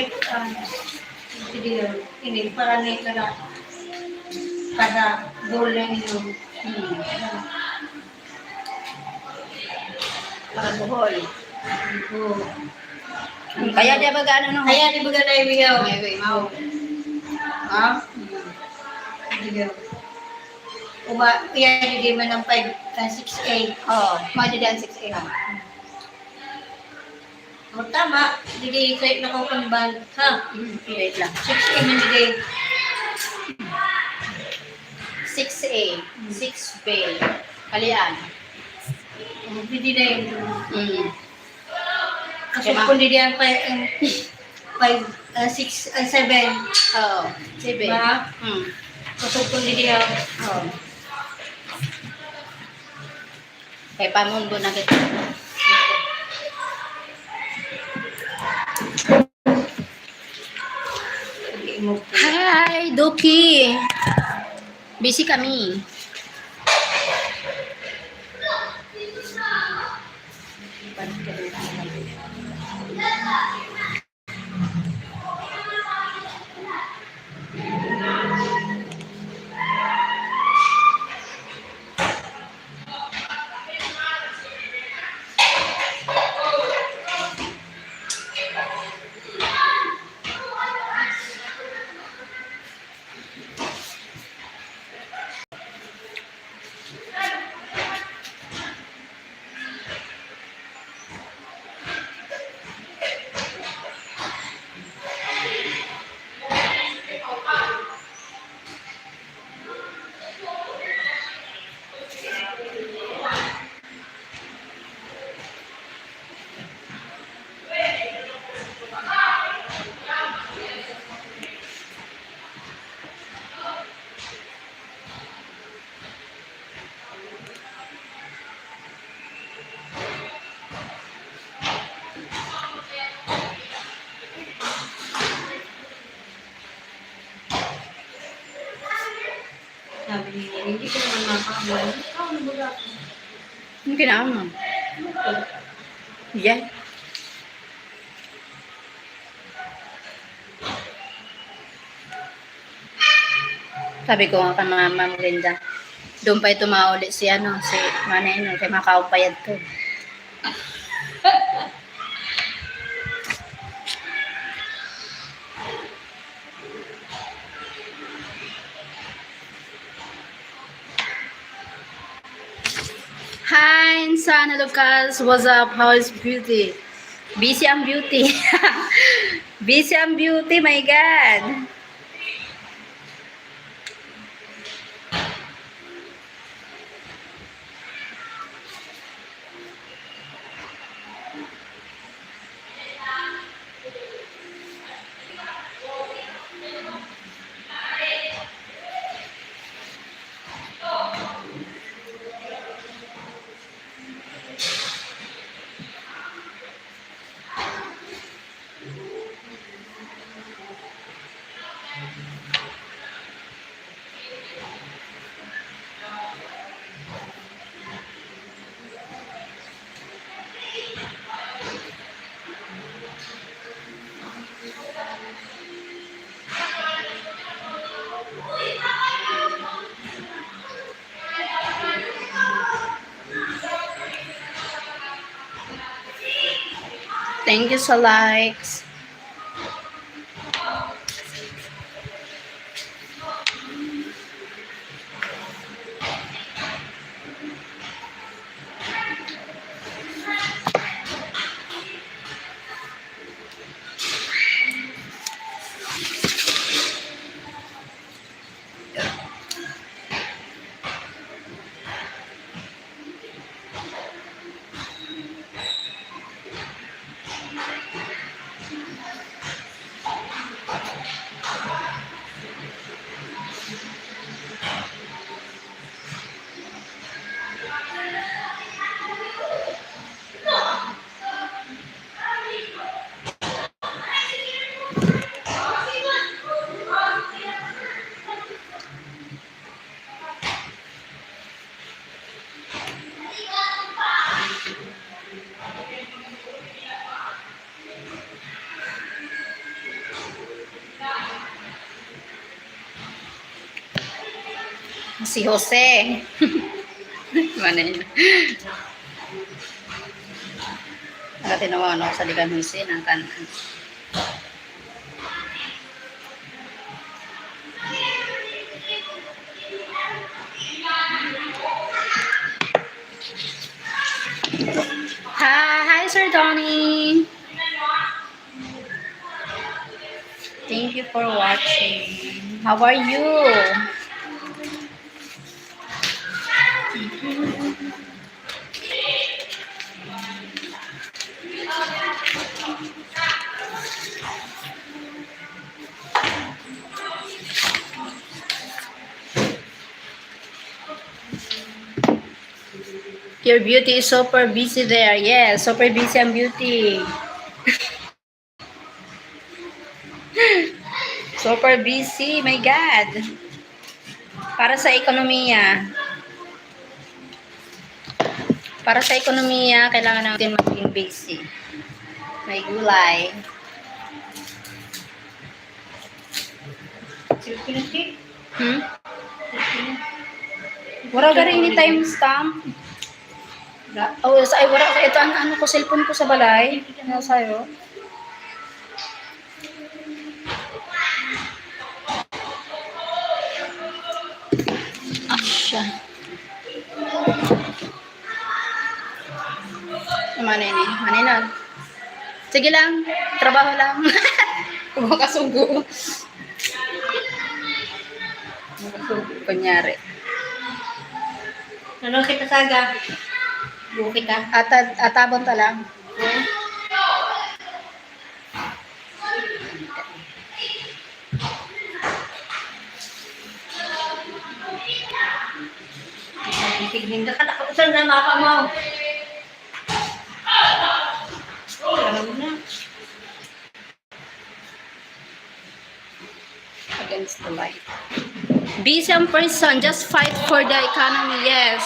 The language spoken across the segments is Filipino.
kahit hindi para na kada goal lang yun. Para buhol. Oo. Kaya dia ba gaano no? Kaya di ba na ibigaw? May mau. Ha? Ibigaw. Uba, kaya di man ng 6A. Oh, mau jadi ang 6A ha. O tama, hindi kayo nakukunban. Ha? Wait lang. 6A man hindi. 6A, 6B. Kalian. Hindi na yun. Kasi Kaya kung hindi yan 6, 7. Oh, 7. Ba? Kasi kung hindi yan. Oh. Kay pamundo na kita. Hi, Doki. Busy kami. Sabi niya, hindi ko naman makakabuhay. Ang kinaon mo? Yeah. Sabi ko nga kay Mama Melinda, doon pa ito mauli si Manay no, kay makaupayad to. Hi, Insana Lucas. What's up? How is beauty? Busy ang beauty. Busy ang beauty, my God. Thank you sa likes. Si Jose. Mana yun? Nakatinawa ako sa Ligan Jose ng kanan. Hi, Sir Donnie. Thank you for watching. How are you? Your beauty is super busy there. Yes, super busy ang beauty. Super busy, my God. Para sa ekonomiya. Para sa ekonomiya, kailangan natin maging busy. May gulay. Wala ka rin time stamp. Oh, ay wala ka. Ito ang ano ko, cellphone ko sa balay. Ano sa'yo? Asya. Manini. Manina. Sige lang. Trabaho lang. Makasugo. Makasugo. Kunyari. Ano kita saga? Bukit ka? Atabon ta lang. Tignan ka nakausan na mapa mo. Alam mo na. Against the light. Be some person, just fight for the economy. Yes,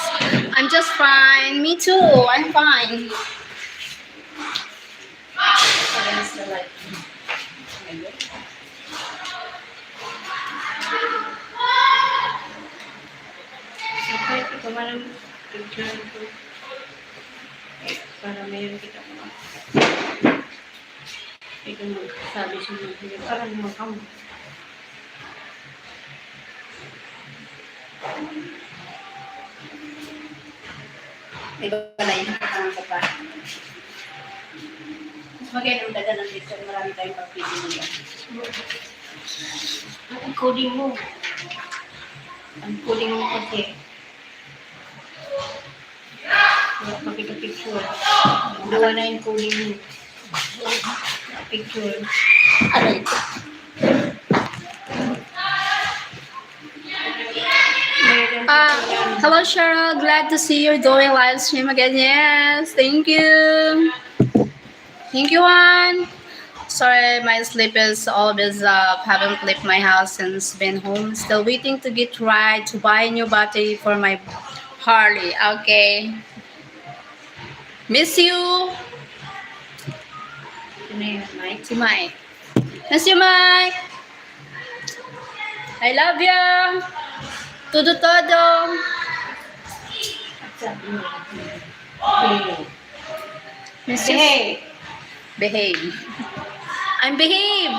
I'm just fine. Me too. I'm fine. Against the light. Okay, ito man ang picture ko. Para mayroon kita mo. Ito magsabi sa mga parang makam. Iba pala yun. Katang ko pa. Mas maganda ang daga ng picture. Marami tayong pag-pili nila. Ang coding mo. Ang coding mo kasi. Wala pagkita-picture. Gawa na yung coding mo. Picture. Aray ko. Hello Cheryl, glad to see you're doing live stream again. Yes, thank you. Thank you, Juan. Sorry, my sleep is always up. Haven't left my house since been home. Still waiting to get right to buy a new battery for my Harley. Okay. Miss you. Mike. Si Mike. Miss you, Mike. I love you. Todo. Sabi mo. Miss you. Behave. I'm behave.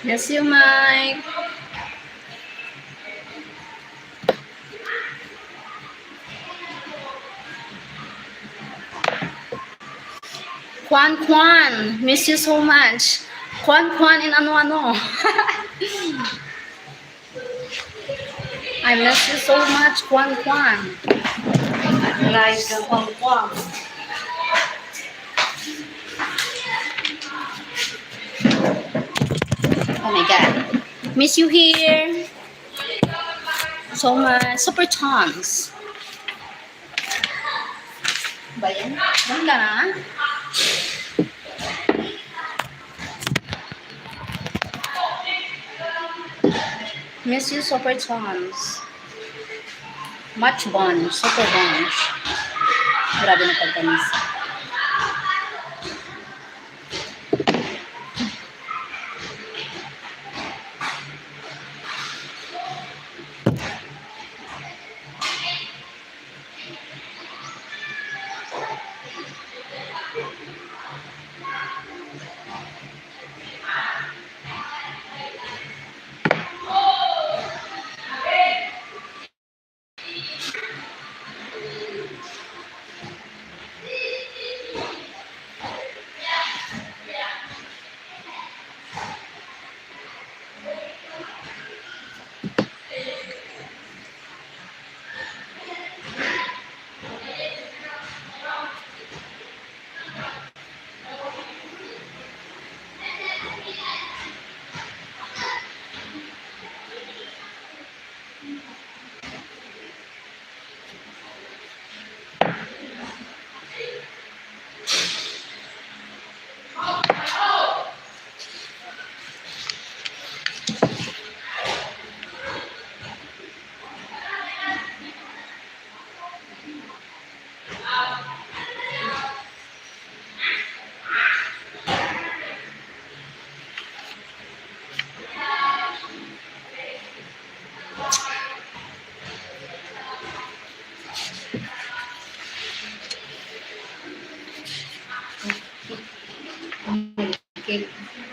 Miss you, Mike. Kwan, miss you so much. Kwan in ano-ano. I miss you so much, Kwan. Live ka kwang-kwang. Oh my God. Miss you here. So much. Super chance. Ba yan? Doon ka na? Miss you, Super Chance. Much bunch, super bunch. Grabe na pagkamis.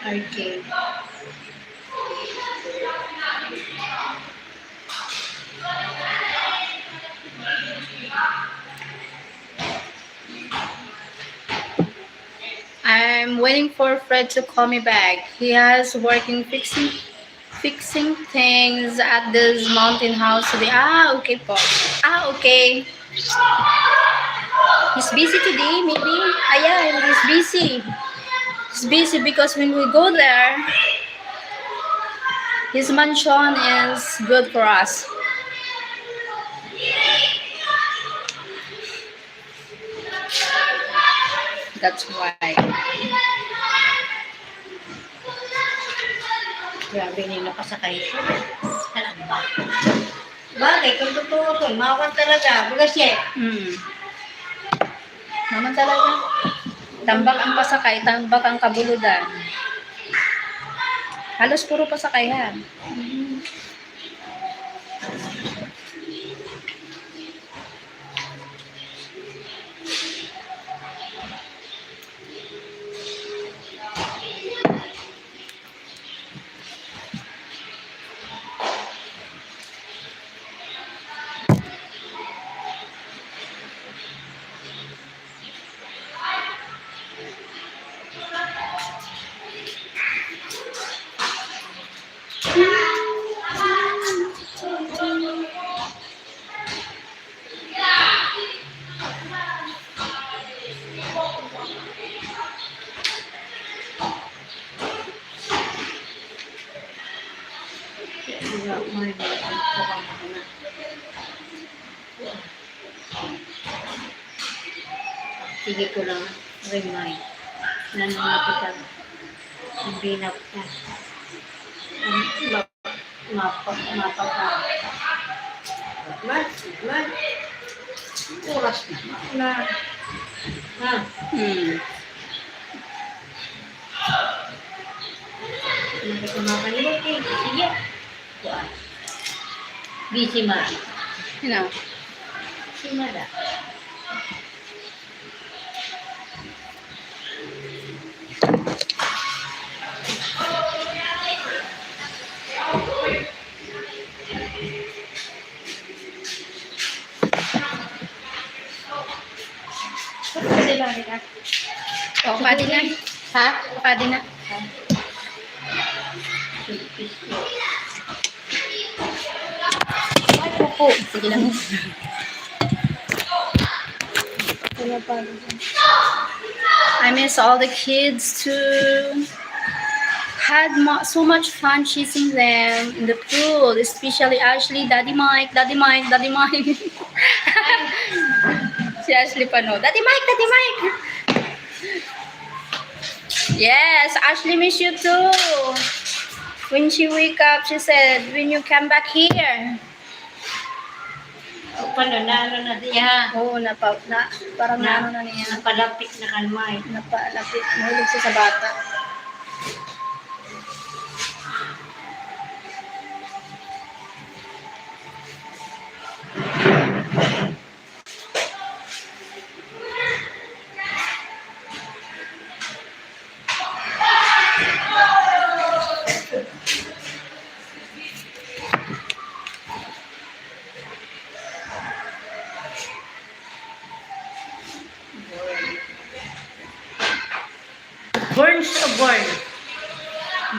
Arcade. I'm waiting for Fred to call me back. He has working fixing things at this mountain house today. Ah, okay po. Ah, okay. He's busy today, maybe? Ah, yeah, he's busy. He's busy because when we go there, his mansion is good for us. That's why. Grabe na yung nakasakay ko. Alam ba? Bagay, kung totoo ko, mawan talaga. Bugas siya. Naman talaga. Tambak ang pasakay, tambak ang kabuludan. Halos puro pasakayan. Wala, mahal mo. Baka mo na. Sige ko lang. Remind. Nananapitan. Hindi na pa. Mapa pa. Mat. Oras na. Ha? Hindi ko makalimot eh. Sige. Busy ma. You know. Si Mada. O, pwede na. Ha? Pwede na. Ay, kuko. Sige lang. I miss all the kids too. Had so much fun chasing them in the pool, especially Ashley, Daddy Mike. Si Ashley pa no. Daddy Mike. Yes, Ashley miss you too. When she wake up, she said, when you come back here. O paano na ano na diya? Oo, parang na, ano na niya. Napalapit na kalmay. Napalapit, nahulog siya sa bata. Burns o burn?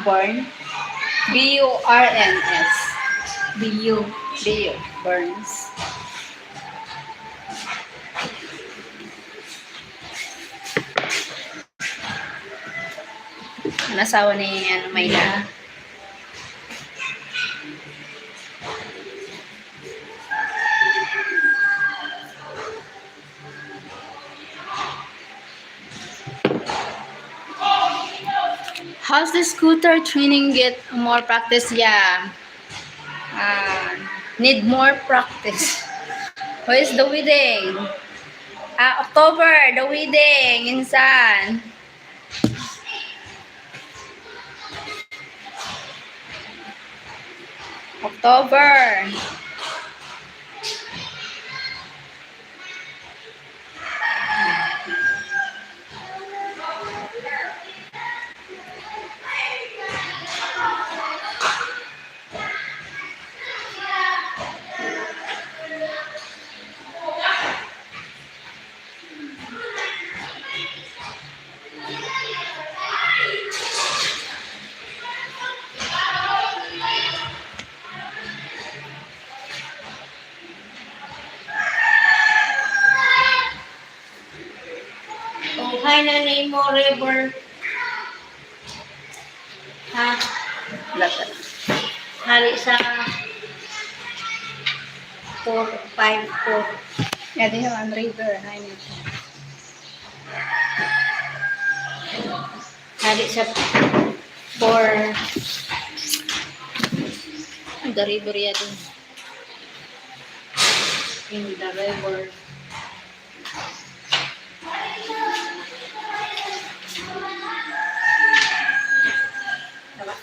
Burn. B-U-R-N-S. Biyo. B-U. Burns. Ang asawa ni Mayla. How's the scooter training get more practice? Yeah. Need more practice. Where is the wedding? October, the wedding. Insan. October. O hi na name mo, River. Ha? Lahat. Hali sa 454. Yeah, they have on river. Hi, Nisha. Hali sa 4 The river yan. in the river.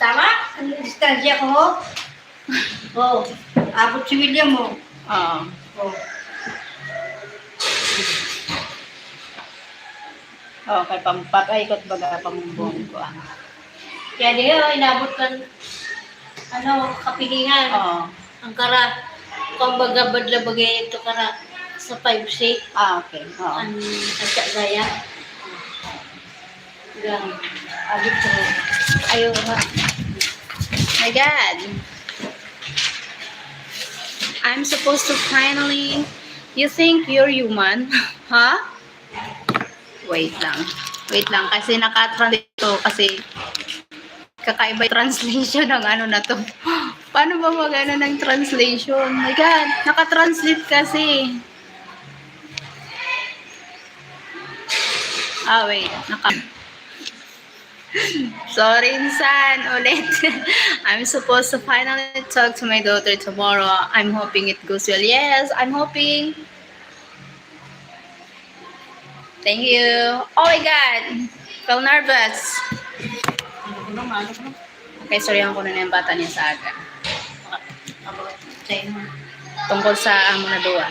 Tama? Ano yung distansya ko? Oo. Abot si William mo. Oo. Oo. Okay, papaikot baga pamumbong ko. Kaya di inabot kan kapilingan. Oo. Ang kara. Kumbaga badla bagay ito kara sa 5-6. Okay. Oo. Ang gaya. Gang. Abot ko. Ayaw nga. My God. I'm supposed to finally... You think you're human? Huh? Wait lang. Wait lang. Kasi naka-translate to. Kasi kakaiba yung translation ng ano na to. Paano ba mag-ano ng translation? My God. Naka-translate kasi. Wait. Sorry, insan. Ulit. I'm supposed to finally talk to my daughter tomorrow. I'm hoping it goes well. Yes, I'm hoping. Thank you. Oh my God. Feel nervous. Okay, sorry ako na yung bata niya sa aga. Abot sa inyo. Tungkol sa amo na duwa.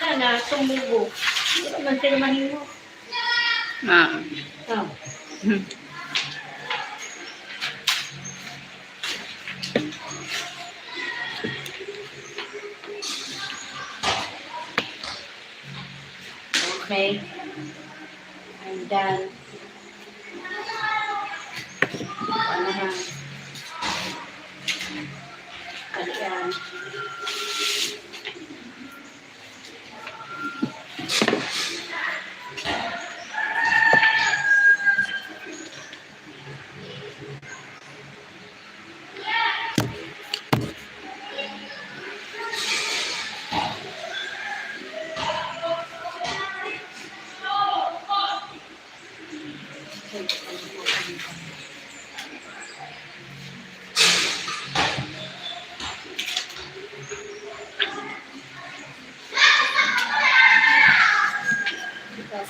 Sana tumugo. Hindi naman sila mahingo. Oh. Okay. I'm done. Ano na? Kalian.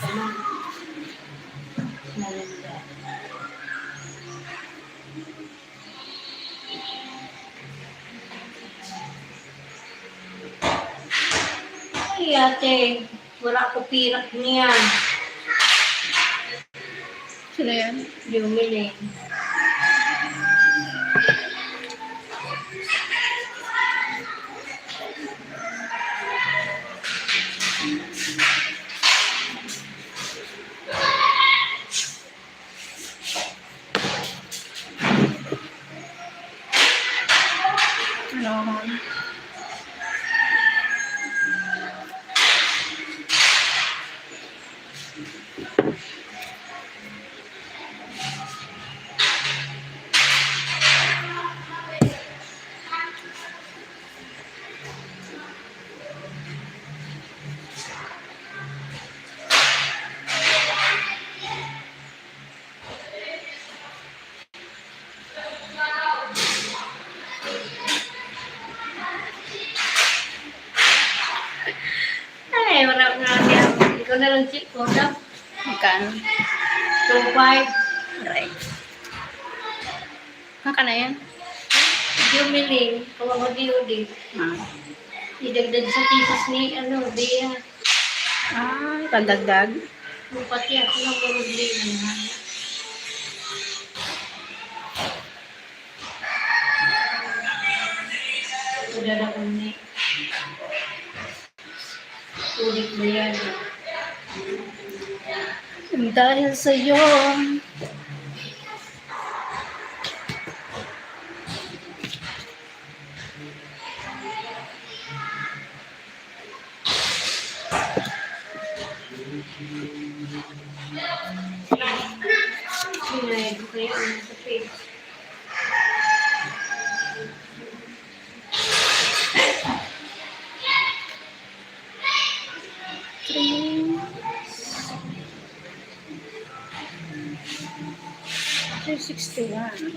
ka man. Nalanda. Ay, ate, wala ako pirak niyan. Sino yan? Bumili. Ano man? Ay, wala nga niya. Ikaw na lang chip ko na. Magkano? 2.5. Right. Haka na yan? Bumili. Kawag-udi-udi. Ah. Idagdag sa tisas ni, Bea. Ah, pandagdag. Pati ako ng bumili. Udara ko ni. Ulit mo yan. Dahil sa'yo. Sinayad ko kayo sa face. Three. 361.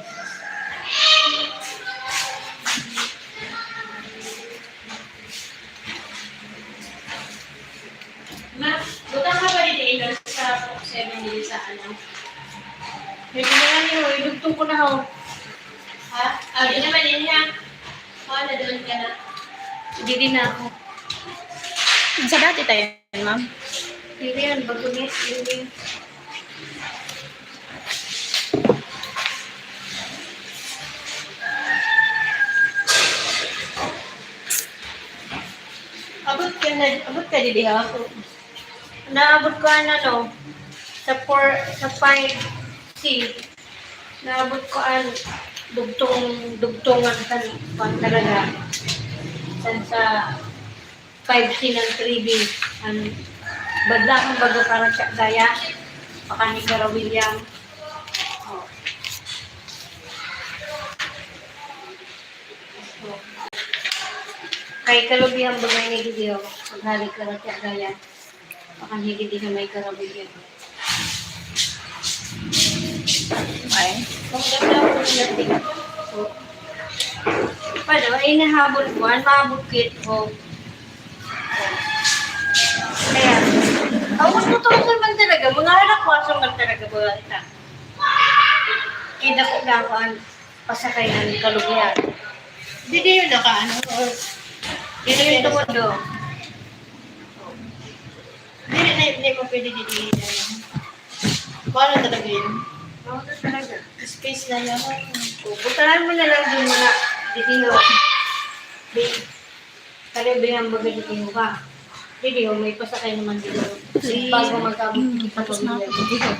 Ma, butang ka ba dito sa 7 din sa ano? May kailangan niyo, idugtong ko na ho. Ha? Ah, di naman din ha. Oo, na doon ka na. Hindi din na ako. Sa dati tayo, ma'am. Hindi yan, bago niya. Hindi. Abot ka dili ako. Naabot ko ano, sa 5C. Naabot ko dugtungan kan talaga. Sa 5C ng 3B. Badla kang bago para siya gaya. Baka ni Cara William. Oh. Oh. Kay kalubihan bagay ni Gideon. Paghalik ka na siya gaya. Baka ni Gideon may Cara William. Ay. Kung ganda ko natin. So, paano, ay nahabol ko. Ang mahabol ko. Kaya, ako tutusan man talaga. Mga anak ko asang man talaga ba ita. Kaya ko na ako ang pasakay ng kalubihan. Hindi yun nakaano. Dito yung tumundo. Hindi mo pwede dito. Paano talaga yun? Oo na talaga. Space na yun. Puntahan mo na lang din muna. Dito. Kalubihan baga dito ka. Dito, may pasakay naman dito. Bago magkabot kita Tapos na ako. dito.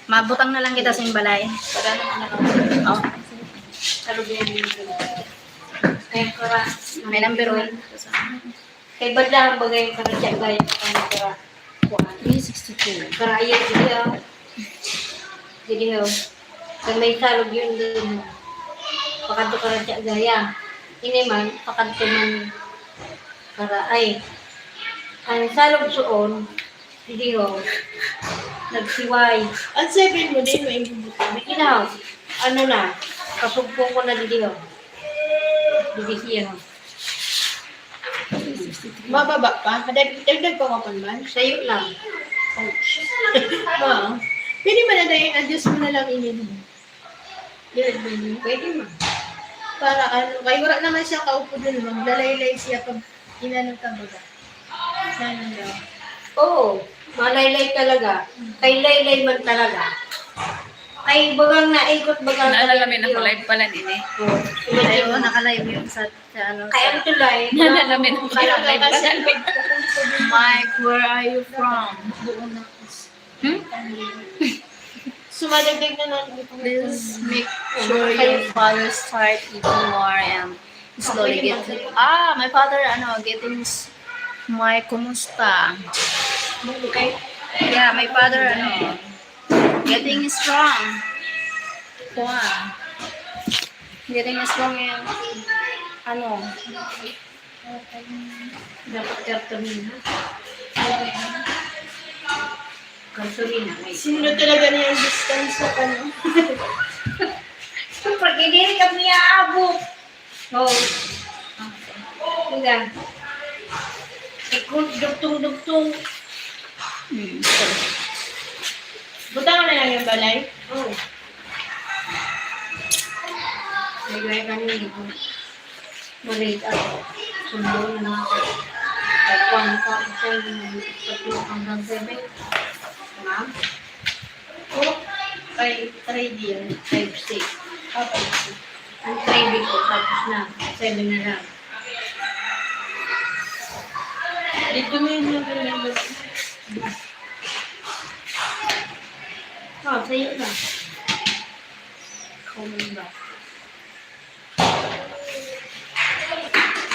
Mabutang na lang kita sa balay. Para naman Oh. Kalubihan dito. Kaya kara. May number 1. Kay badla bagay yung karatya gaya ka kara. 362. Karaya dia. Jadi ho. Kung may salog yun dun. Pakanto karatya gaya. Ini man, pakanto man kara ay. Ang salog suon. Jadi ho. Nagsiway. Ang 7 mo din, may bubuto. Biginaw. Ano na? Kasugpong ko na didi ho. Didi siya ho. Mababa pa. Dagdag pa ka man. Sayo lang. Ouch. Oo. Pwede mo na dahil adjust mo na lang inin mo. Pwede mo. Para ano, kaya wala naman siya kaupo dun, maglalaylay siya pag inanong ka baga. Sana daw. Oo. Malaylay talaga. Kay laylay man talaga. Kay bagang naikot bagang Naalalamin ako live pala din eh. Ayaw, naka-live yung sa ano. Kaya ang tulay. Naalalamin ako Kaya live pala. Mike, where are you from? Hmm? Sumadagdag na lang. Please make sure your father start eating more and slowly get my father getting Mike, kumusta? Okay. Yeah, my father getting strong. Wow. Getting strong and Dapat kartolina. Kartolina. Sino talaga niya ang distance sa kanya? Siyempre, hindi kami aabot. Oo. Hanggang. Ikot, dugtong-dugtong. Buta ka na lang yung balay. Oo. Nagay kami. Maliit ako. Sundo na ako. Pagpang pa ako sa hanggang 7. Ma'am? Oh, ay, 3D yun. 5-6. Okay. Ang training ko tapos na. 7 na lang. Dito mo yun yung balay. Sa'yo na. Common ba?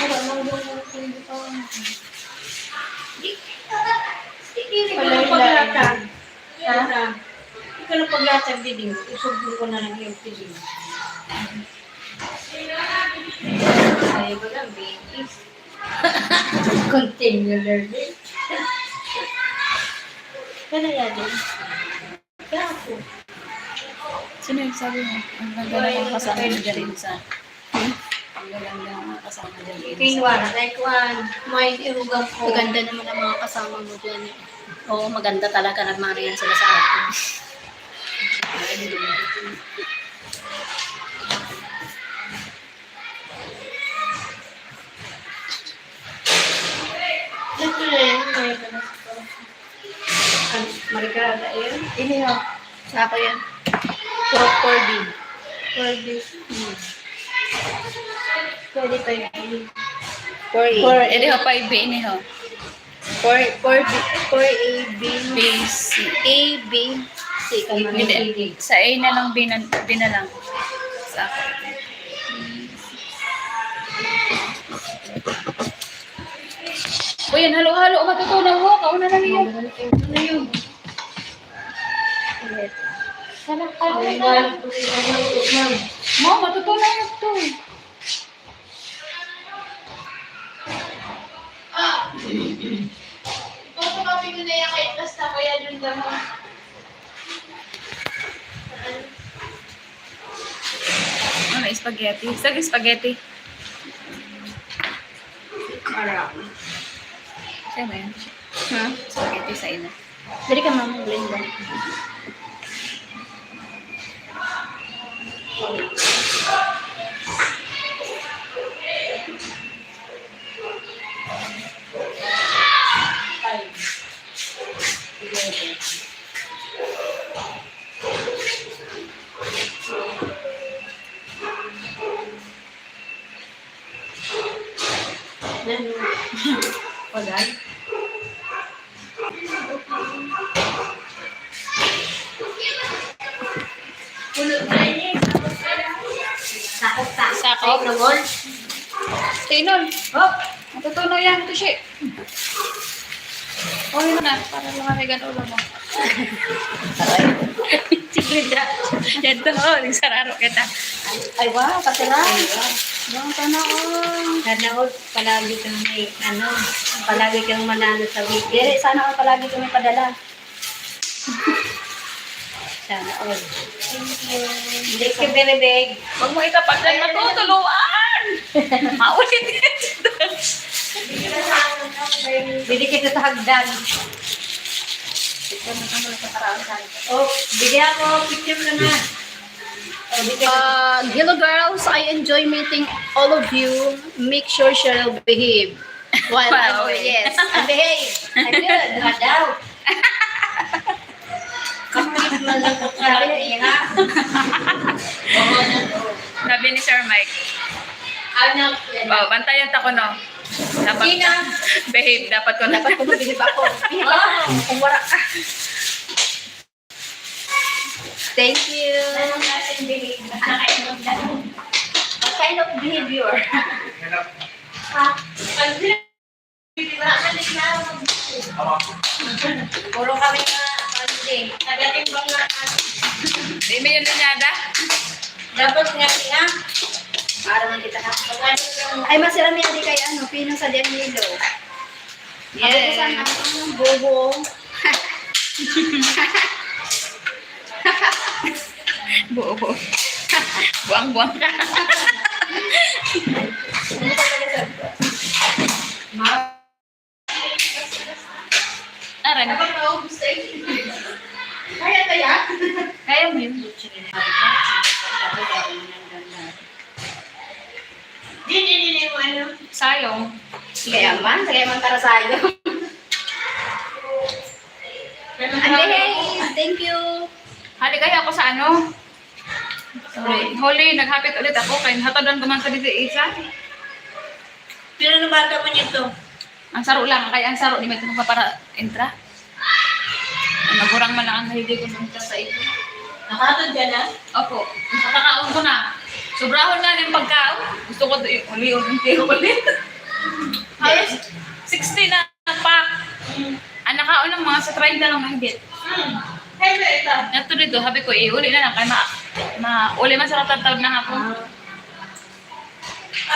Wala nang doon hindi pa. Hindi ko lang paglatag. Ha? Hindi ko lang paglatag din. Usog ko na lang yung pili. Ayaw ko lang, babies. Continual din. Kaya yan din. Kaya ako. Sino yung sabi mo? Ang ganda na mga kasama mo dyan sa... Ang ganda ng mga kasama dyan. Kinwara, like one, may irugang ko. Maganda naman ang mga kasama mo dyan. Oo, maganda talaga. Nagmarihan sila sa atin. Dito na yun. Kaya ka na. Marikada yun. Ini ha. Sa ako yan. Property. For this. Pwede pa yun. For Edi ho, 5B ini ho. For A, B, B, C. A, B, C. Hindi. Sa A na lang, B na lang. Sa ako. Uy, yan, halo-halo. Matutunaw ho. Kauna na niyo. Ano yun? Sana ka. Mo, matutunaw na ito. Ito kami ko na yung kahit basta kaya dun naman. Ano, spaghetti. Sige, spaghetti. Marami. Sa'yo ba yan? Ha? Spaghetti sa ina. Dali ka mamang blend ba? Pagay. Pulot na yun. Sakop. Sakop. Nangol. Tinol. Hop. Matutunaw yan. Ito siya. Okay mo na. Para lumamigan ulo mo. Sige na. Yan to. Nagsararo kita. Ay, wow. Kasiran. Yung tanong. Sana all, palagi kang may, palagi kang manalo sa weekend. Dire, sana ako palagi kami padala. Sana all. Thank you, very big. Huwag mo itapat lang matutuluan. Maulit yan. Bili kita sa hagdan. Ito na kami sa paraan sa Oh, bigyan ako. Picture ka na. Oh, bigyan ako. Hello girls, I enjoy meeting all of you. Make sure Cheryl behave. While I'm away. Yes. Behave. Good. Daw. Kapit man lang po sabi niya. Oo na to. Sabi ni Sir Mike. Anak. Oh, bantayan ta ko no. Dapat Sina? behave, dapat ko Dapat ko mabihib ako. Oh, kung wala ka. Thank you. Anong natin behave? What kind of behavior? Ha? Puro kami na hindi. Nagatimbang na Di mo yun nanyada? dapat nga siya. Para man kita ha. Ay, masarami hindi kay ano, pinong sa Danilo. Yes. Ako sana ang bobo. Buo. Buang-buang ka. Ano talaga sabi ko? Aran. Dapat maubos sa iyo. Kaya? Kaya mo yun. Hindi mo ano. Sayong. Kaya man para sa iyo. Hey, thank you. Hali kaya ako sa ano? Huli, naghapit ulit ako. Kaya hatadan ko man sa dito isa. Pero ano bata mo nito? Ang saro lang. Kaya ang saro, di may tunong ka para entra. Nagurang man lang ang hindi ko nung sa ito. Nakatod ka na? Opo. Nakakaon ko na. Sobrahon na yung pagkaon. Gusto ko uli ulit. Halos 60 na pack. Ang nakaon ng mga sa 30 lang mahigit. Hey, ito. Nato dito, sabi ko, uli na lang. Kaya uli man sa tatawad na nga po.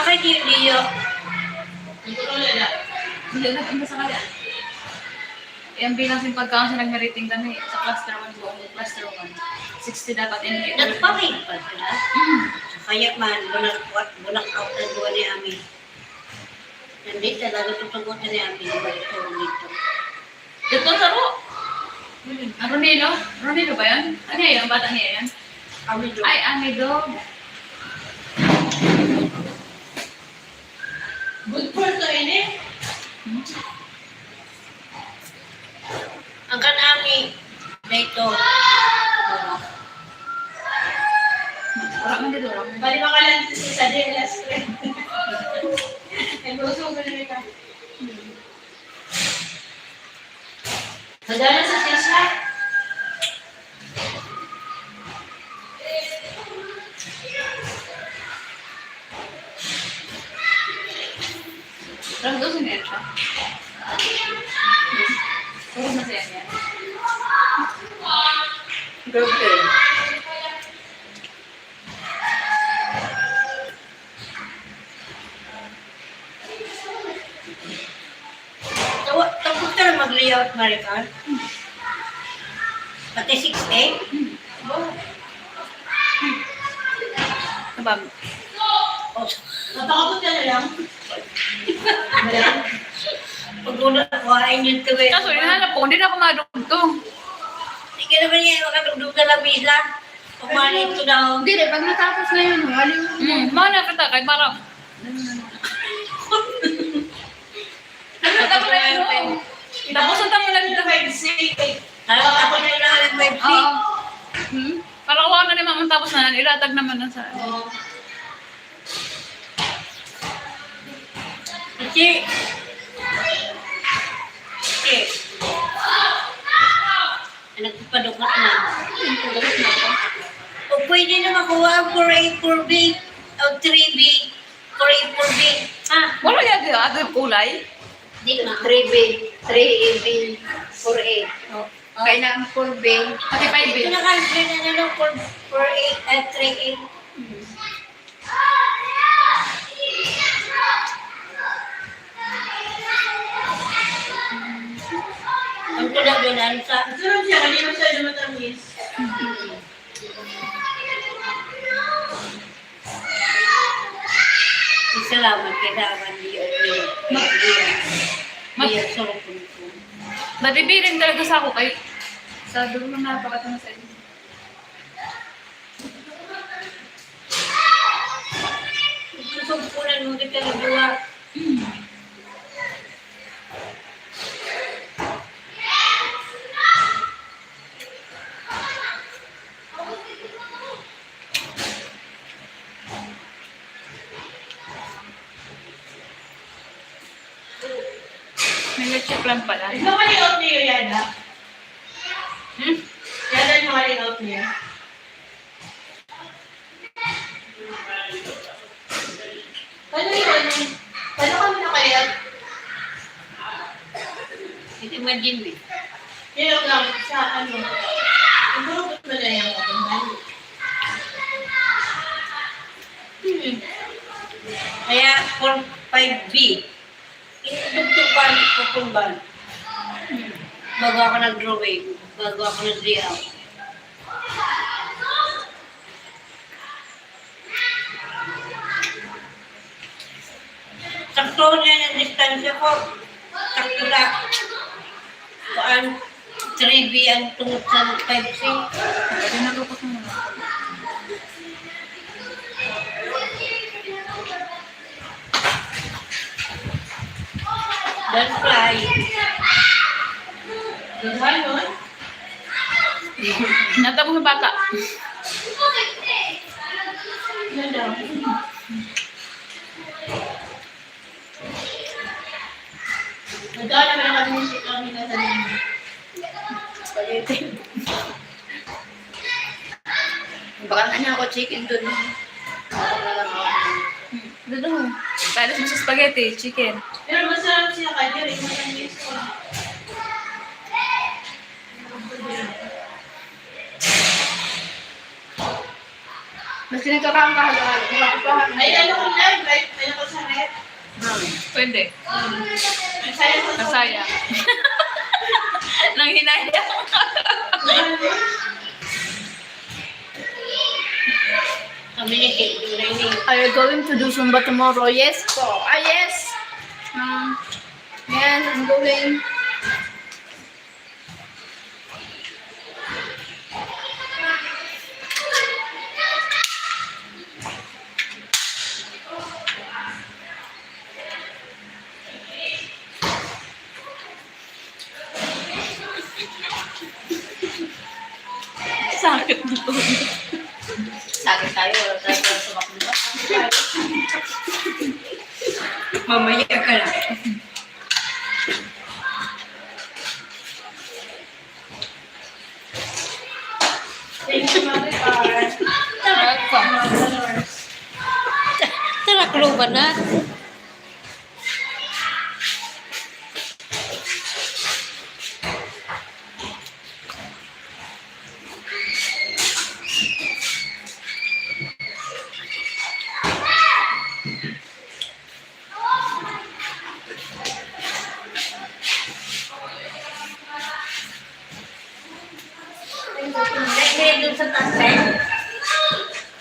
Okay, Leo. Hindi na ito sa kanya. Yung bilang sin pagkaon sa nag-meriting kami sa cluster 1 buong cluster 1. 60 dapat in Nagpamig pa sila. Kaya man, bunak out na doon ni Ami. Nandito, lalo tutugot ni Ami. Dito. Ito sa ro. Ang Ronilo? Ronilo ba yan? Ano yan? Ang bata niya yan? Ami doon. Ay, Amido. Good for to ini. Ang kan Ami. Dito. Wala man dito. Bali ba ka lang sa din last friend? Nag-usog ka na ka. Nadala sa sisya. Parang doon siya siya. Puro na siya niya. Girlfriend. Tapos ka na mag-layout, Maricar? Pati 6A? Sabab. Natakabot ka na lang. Pag una, kuhain yun ito eh. Kaso, hinahanap ko, hindi na ako madugtong. Hindi ka naman yan, makadugdug na lang bisa. Pag malit ko daw. Hindi rin, pag natapos na yun, haliw. Mana kita, kahit parang. Tapos na yun. Tapos ang tamo na dito. Ako na lang ang web Oo. Parang wala na ni Mama tapos na, ilatag naman na sa. Kasi, nagpapadukot na. O pwede na makuha ang 4A, 4B, o 3B, 4A, 4B. Ha? Wala yan dito, agad kulay. Di na. 3B, 3AB, 4A. Kaya na ang 4B. Pati 5 Ito na country na lang 4A at 3A. Ang pinagbinan sa... Sarap siya, hindi masyado matamis. Salamat kay Dawan di Diyan sorok ko. Nabibirin talaga sa ako kay Sabi mo napakatama sa inyo. Susumpulan mo kita ng duwa. May leche plan pala. Ikaw maling out niyo yan, ha? Hmm? Yada yung maling out niyo. Paano yun? Paano kami nakayat? Imagine me. Yun lang sa ano. Improvement mo na yung katumban. Kaya 4-5B. Itutugtukan kukumban. Bago ako nag-drawing. Bago ako nag-layout. Sakto niya yung distansya ko. Sakto na. Kuan 3B ang tungod sa 5C. Pwede nalukot mo na. Don't fly. Gagawin nun? Natapos ng bata. Yan daw. Nagkawa naman ang kami si kami na sa lima. Spaghetti. Baka na niya ako chicken dun. Ako na lang ako. Doon. Talos mo sa spaghetti, chicken. Pero masarap siya kanya rin. Matamis ko. Mas kinagkakaang kahalo-halo. Ay, ano ko live? Live? Ano ko sa net? Pwede. Masaya ko sa Masaya. Nang hinaya. Kami ni Kate, yung raining. Are you going to do Zumba tomorrow? Yes po. Ah, yes. Yes, I'm going. Sakit dito. Sakit tayo, wala tayo sumakot. Mamaya ka lang. Thank you, Mother Car. Welcome. Tara, kluban na. Dahil doon sa taas eh.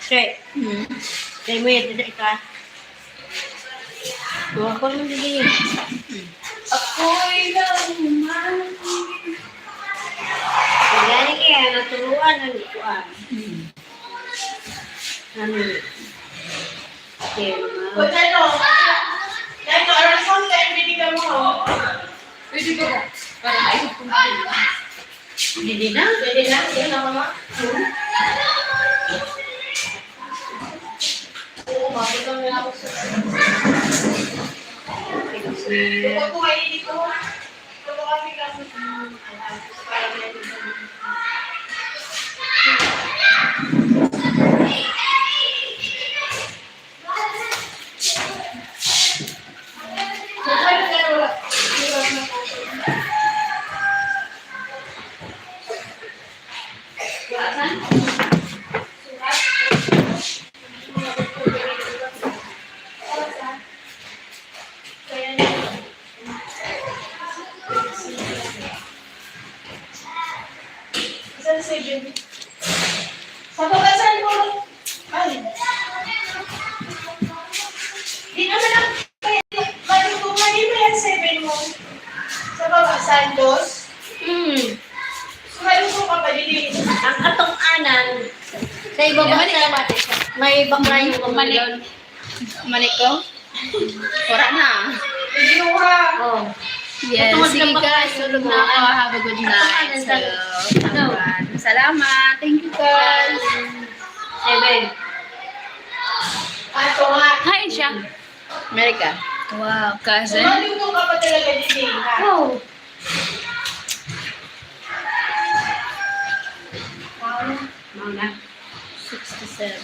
Check. Dahil mo yun, dito ka. Huwag ko naman dito. Ako'y naman. Kaya kaya naturuan ng ikuan. Ano? Okay, O, Tano. Tano, around some time, binigyan mo. Pwede ba ba? Para maisip kong Hindi na. Pwede na, yan na, mama. Oo, mabutang na ako sa... Kapag ko kayo dito, kapag kami kasi para may sa pagkasan mo, ay, di naman ang pwede ko ngayon mo yan 7 mo. Sa pagkasan, dos. So, ngayon ko tanan. Sa iba ba may bakla yung kumayon. Manik ko? Wala na. Oh. Yes, Tungod sige na guys, tulog na ako. Have a good night. So, salamat. Thank you guys. 7. Ato nga. Hi, siya. America. Wow, cousin. Malunong ka pa talaga din ha? Oh. Mauna. 67.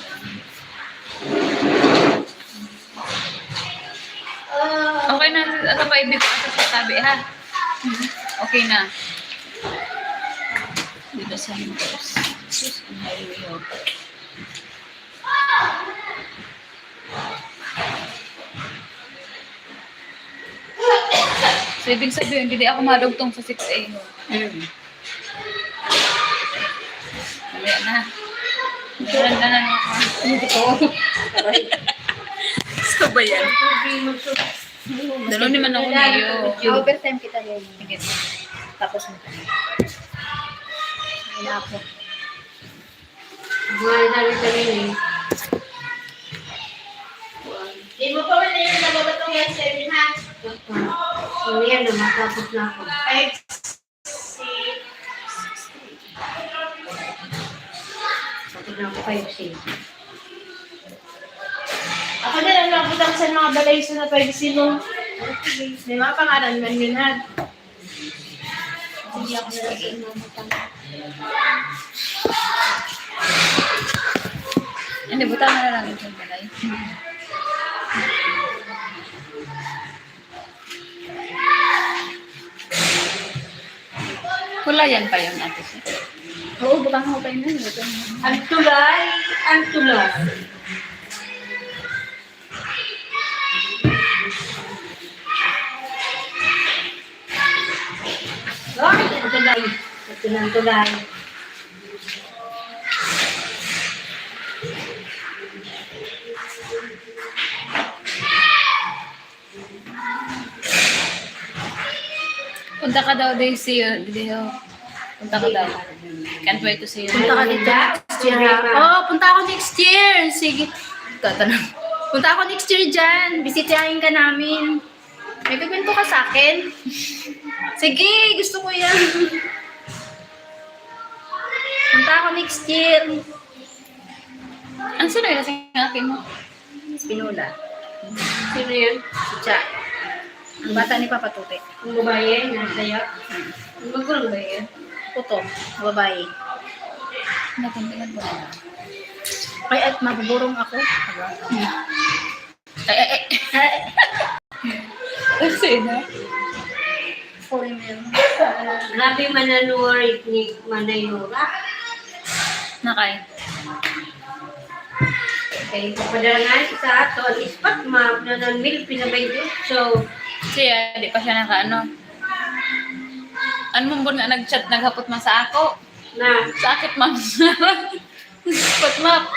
Okay na, ano ba ibig ko sa tabi ha? Okay na. Dito sa Windows. Sus, ang highway yun. So, ibig sabihin, hindi ako madugtong sa 6A. Mamaya na. Meron na lang ako. So ba yan? Dalo naman ako ngayon. Overtime kita ngayon. Sige. Tapos mo. Wala ako. Buhay na rin kami eh. Di mo pa wala yung nababatong yan 7 ha? So yan na, matapos na ako. 5, 6. Tapos na ako 5-6. Ako na lang nabutang sa mga balay sa na 5 sino. May mga pangalan man yun ha. Hindi ako na lang nabutang. Hindi, butang na lang ito balay. Kulayan pa yun ate. Oo, butang mo pa yun. Ang tulay, ang tulay. Ay, ang tulay. Ito na ang tulay. Punta ka daw, Daisy. Punta ka daw. Can't wait to see you. Punta ka dito next year. Oh, punta ako next year. Sige. Tatanong. Punta ako next year dyan. Bisitahin ka namin. May pipinto ka sa akin. Sige, gusto ko yan. Punta ako next year. Ang sino yun kasi akin mo? Spinola. Sino yun? Si Cha. Ang bata ni Papa Tuti. Ang babae, nasaya. Ang magulang ba yan? Puto. Babae. Natintingan mo na. Ay, at mabuburong ako. Ay. Kasi na. Grabe mananuwarit ni Manayura. Nakay. Kaya papadala sa ato, ang ispat, mil, pinabayot. So, Siya, di pa siya nakaano. Ano mo nga nag-chat, naghapot man sa ako. na, Sakit man. Spot map.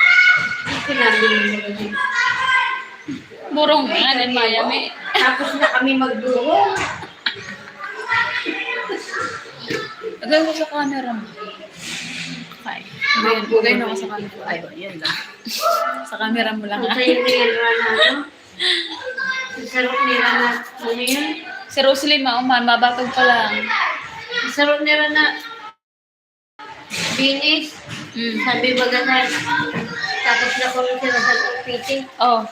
sinabi mo. Burong nga din Miami. Tapos na kami magdurong. Agay ko sa camera mo. Okay. Bugay na ako sa camera. Ay, yun lang. Sa camera mo lang. Ang sa'yo na yan, Rana, no? Ang sarap ni Rana, ano yun? Si Rosalie Mauman, mabatog pa lang. Ang sarap ni Rana, binis, sabi bagasan. Tapos na ko rin sila sa piti. Oh.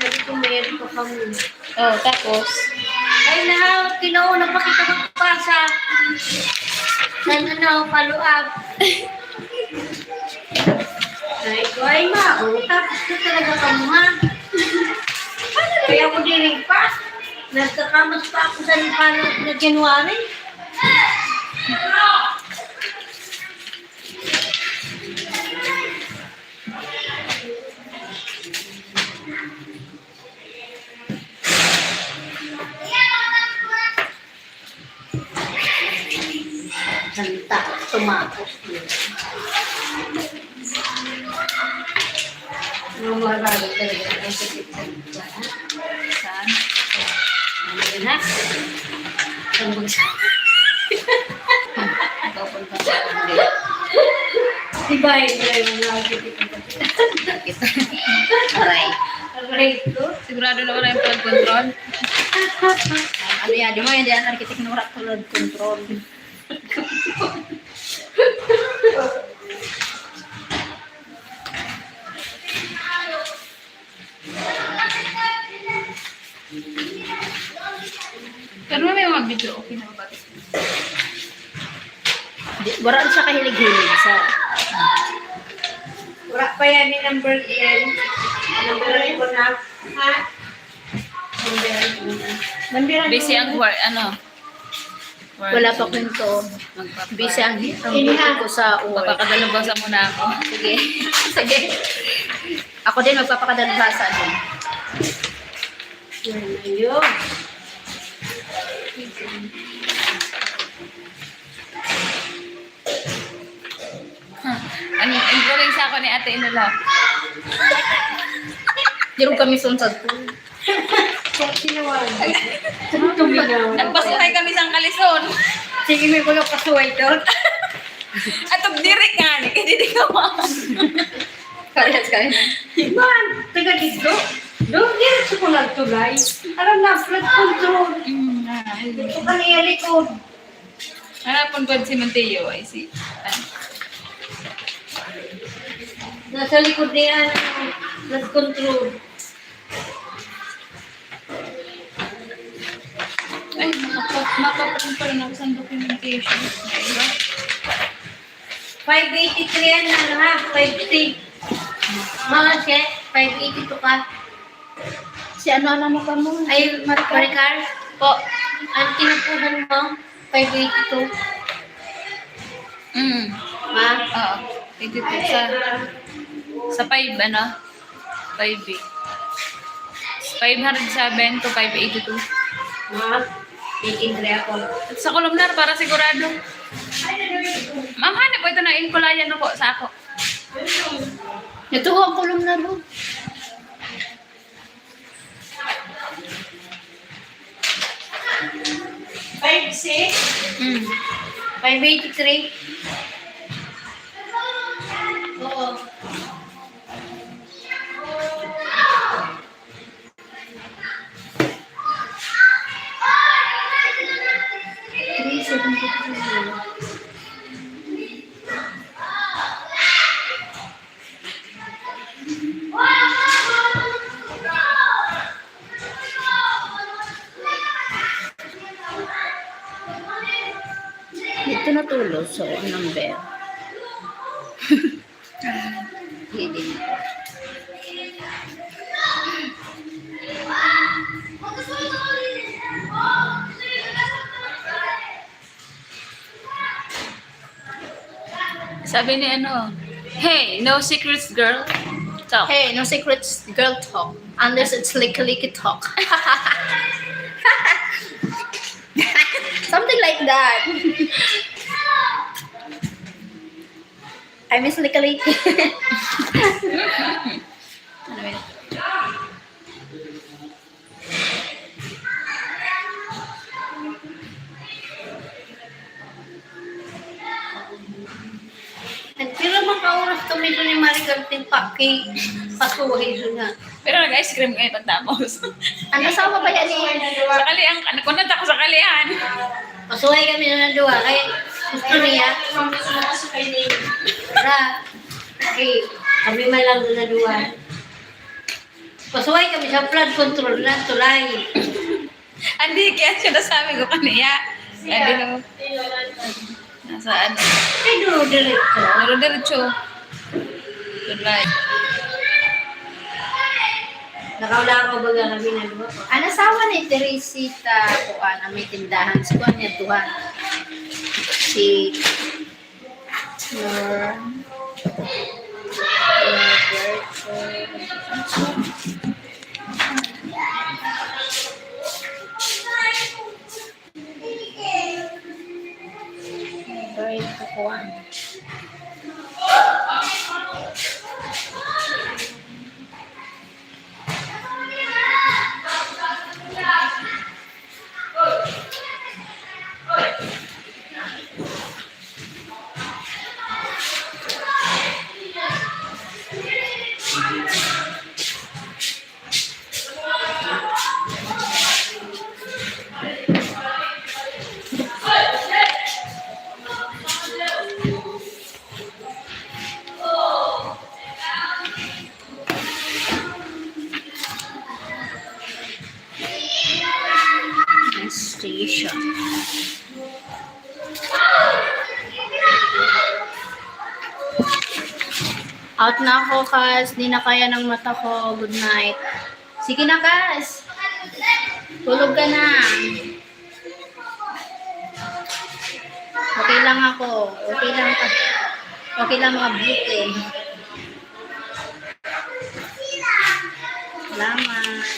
Sabi ko, mayroon pa kami. Oh, tapos. Ay, na, kinauna pa kita magpasa. Sana paluab. Ay, ko ay tapos na talaga kamuha. Kaya ako dinigpas. Nagkakamas pa ako sa palo na January. Santa, tumakos yun. Mga marami talaga ang sakit sa ito. Saan? Ano yun ha? Saan magsabi? Ikaw punta sa kundi. bahay na yung lagi dito. Aray. Aray ko. Sigurado na wala yung flood control. Ano yan? Di mo yan dyan, arkitek na wala flood control. Pero may mga video, okay na ba? Wala siya kahilig-hilig sa... Wala pa yan ni number 10. Number ko na. Ha? Number Busy ang work, ano? Wala pa kwento. Busy ang buhay ko sa work. Magpapakadalubasa muna ako. Sige. Sige. Ako din magpapakadalubasa din. Yan na yun. Ano, including sa ako ni Ate Inula. Dirog kami sunsad po. Sinawan. Tuminaw. Nagpasakay kami sa kalison. Sige, may mga pasuway doon. Atog diri nga ni, kaya di ka ma. Parehas kayo. Man, taga dito. Doon din sa kulang tulay. Alam na, flood control. Dito ka niya likod. Hanapon ko si Monteo, ay si... Nasa likod niya, flood control. Ay, makapapunta pa rin ako sa documentation. 583 yan na ha, 580. Mga siya, 582 ka. Si ano mo ka mo? Ay, Maricar, Po. ang tinupunan mo, 582. Ma? Oo. 82 sa 5, ano? 5B. 507 to 582. Ma? 83 ako. At sa kolumnar, para sigurado. Ma'am, hanap ko ito na inkulayan ako sa ako. Ito ho ang kolumnar ho. Five, six? 583. Oo. Dito natulog so number. Hindi na. Sabi ni ano, hey, no secrets, girl. Talk. Hey, no secrets girl talk. Unless it's licky talk. Something like that. I miss licky. Anyway. Pero maka-oras kami doon ni Maricar Timpa kay pasuhin doon na. Pero nag-ice cream kayo pagtapos. Ano sama ba yan eh? Sa kaliang, kunat ako sa kalian. Pasuhay kami doon na duwa. Kaya gusto niya. Ra. Okay. Kami man lang doon na duwa. Pasuhay kami sa flood control na tulay. Andi, kaya siya nasabi ko kaniya. Andi na nasa ano. Ay, doon diretso. Naro diretso. Good luck. Nakaulakaw ba nga kami na duwa? Ano sawa ni Teresita kuan ang may tindahan si kuan niya tuhan. Si Nur Roberto kuan. Out na ako, Kas. Di na kaya ng mata ko. Good night. Sige na, Kas. Tulog ka na. Okay lang ako. Okay lang ka. Okay lang mga beauty. Salamat.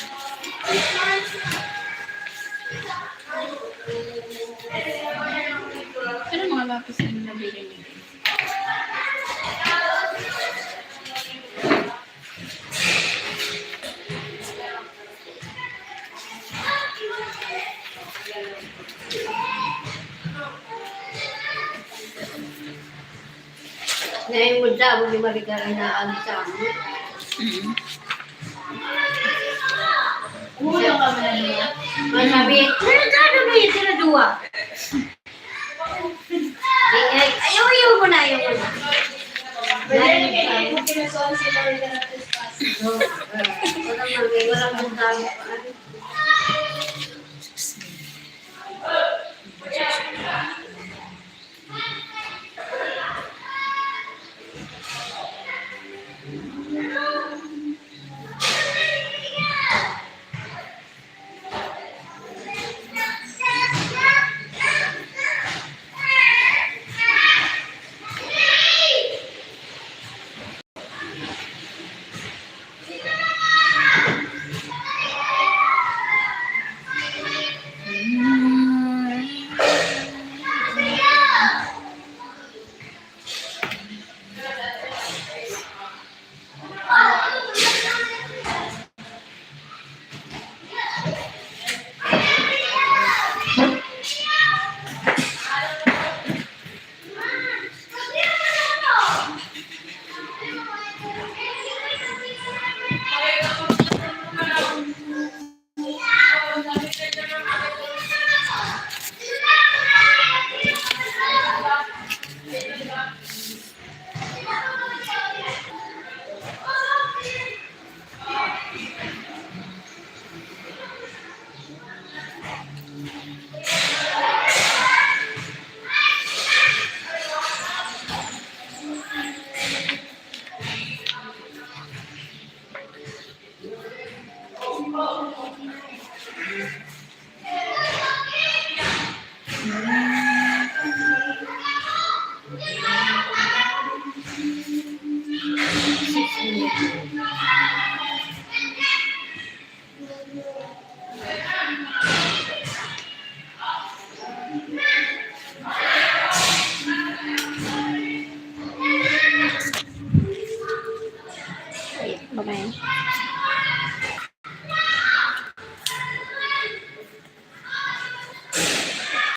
Ano mga lapis na nabili niyo? Ngayon mo dyan, hindi marigaran na alisa mo. Kulang ka mo na niya. Masabi, nagkano na yung tinaduwa? Ayaw mo na, ayaw mo na. Pwede kayo kung pinasuan sila rin na natin sa Walang magdami pa. Bye-bye.